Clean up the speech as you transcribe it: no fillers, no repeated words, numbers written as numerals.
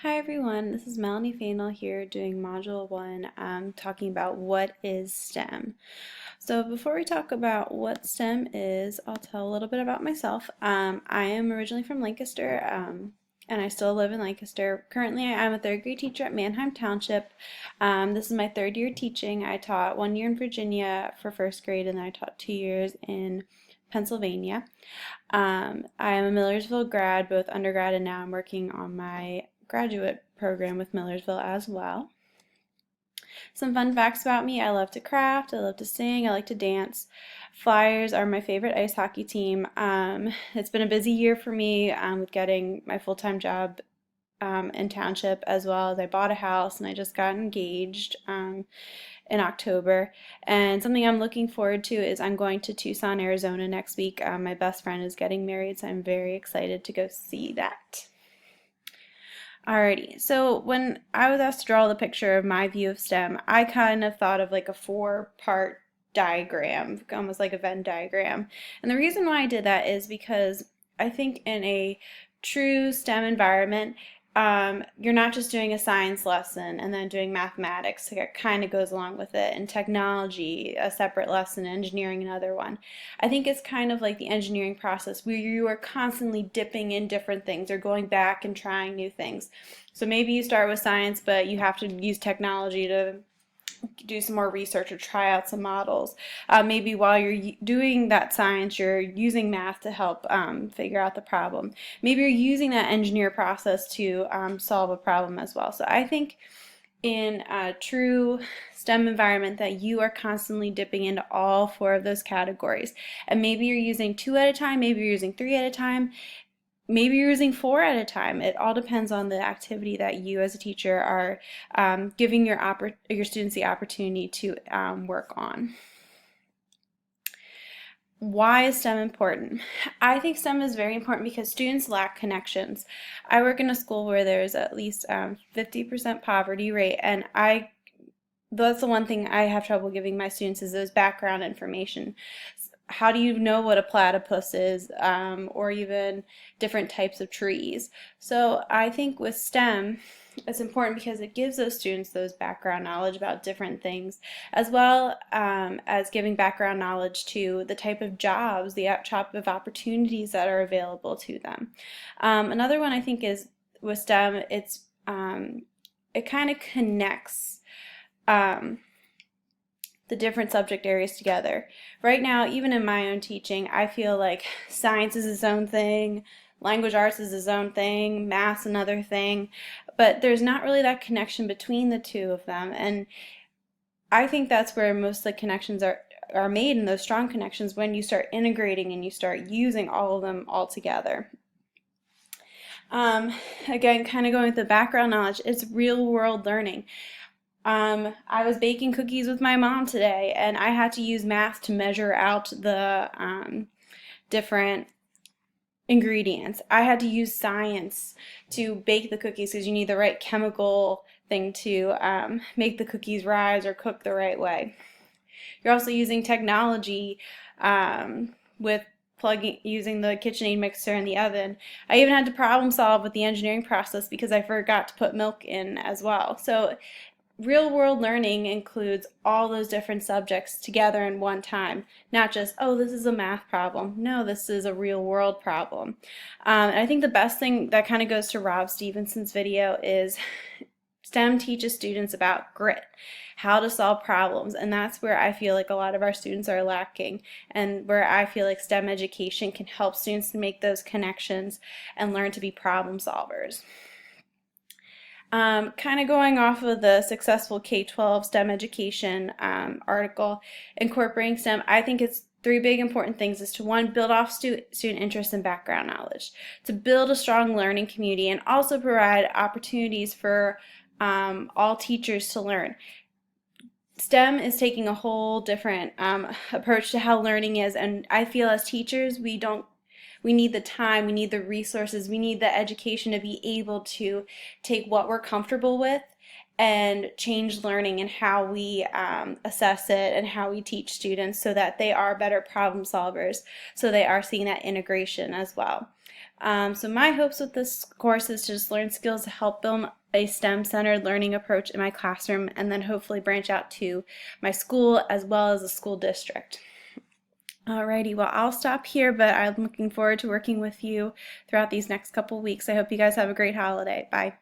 Hi everyone, this is Melanie Fainall here doing Module 1, talking about what is STEM. So before we talk about what STEM is, I'll tell a little bit about myself. I am originally from Lancaster, and I still live in Lancaster. Currently I'm a third grade teacher at Manheim Township. This is my third year teaching. I taught 1 year in Virginia for first grade, and then I taught 2 years in Pennsylvania. I am a Millersville grad, both undergrad, and now I'm working on my graduate program with Millersville as well. Some fun facts about me: I love to craft, I love to sing, I like to dance. Flyers are my favorite ice hockey team. It's been a busy year for me with getting my full-time job in township, as well as I bought a house and I just got engaged in October. And something I'm looking forward to is I'm going to Tucson, Arizona next week. My best friend is getting married, so I'm very excited to go see that. Alrighty, so when I was asked to draw the picture of my view of STEM, I kind of thought of like a four-part diagram, almost like a Venn diagram. And the reason why I did that is because I think in a true STEM environment, you're not just doing a science lesson and then doing mathematics. It kind of goes along with it, and technology, a separate lesson, engineering, another one. I think it's kind of like the engineering process where you are constantly dipping in different things or going back and trying new things. So maybe you start with science, but you have to use technology to do some more research or try out some models. Maybe while you're doing that science, you're using math to help figure out the problem. Maybe you're using that engineer process to solve a problem as well. So I think in a true STEM environment that you are constantly dipping into all four of those categories. And maybe you're using 2 at a time, maybe you're using 3 at a time, maybe you're using 4 at a time. It all depends on the activity that you as a teacher are giving your students the opportunity to work on. Why is STEM important? I think STEM is very important because students lack connections. I work in a school where there's at least 50% poverty rate, and that's the one thing I have trouble giving my students is those background information. How do you know what a platypus is, or even different types of trees? So I think with STEM, it's important because it gives those students those background knowledge about different things, as well as giving background knowledge to the type of jobs, the type of opportunities that are available to them. Another one I think is with STEM, it kind of connects the different subject areas together. Right now, even in my own teaching, I feel like science is its own thing, language arts is its own thing, math's another thing, but there's not really that connection between the two of them, and I think that's where most of the connections are made, and those strong connections, when you start integrating and you start using all of them all together. Again, kind of going with the background knowledge, it's real world learning. I was baking cookies with my mom today, and I had to use math to measure out the different ingredients. I had to use science to bake the cookies because you need the right chemical thing to make the cookies rise or cook the right way. You're also using technology with using the KitchenAid mixer in the oven. I even had to problem solve with the engineering process because I forgot to put milk in as well. So real world learning includes all those different subjects together in one time, not just, oh, this is a math problem. No, this is a real world problem. And I think the best thing that kind of goes to Rob Stevenson's video is STEM teaches students about grit, how to solve problems, and that's where I feel like a lot of our students are lacking, and where I feel like STEM education can help students to make those connections and learn to be problem solvers. Kind of going off of the Successful K-12 STEM Education article, incorporating STEM, I think it's 3 big important things is to, 1, build off student interest and background knowledge, to build a strong learning community, and also provide opportunities for all teachers to learn. STEM is taking a whole different approach to how learning is, and I feel as teachers we need the time, we need the resources, we need the education to be able to take what we're comfortable with and change learning and how we assess it and how we teach students so that they are better problem solvers, so they are seeing that integration as well. So my hopes with this course is to just learn skills to help build a STEM-centered learning approach in my classroom, and then hopefully branch out to my school as well as the school district. Alrighty, well, I'll stop here, but I'm looking forward to working with you throughout these next couple weeks. I hope you guys have a great holiday. Bye.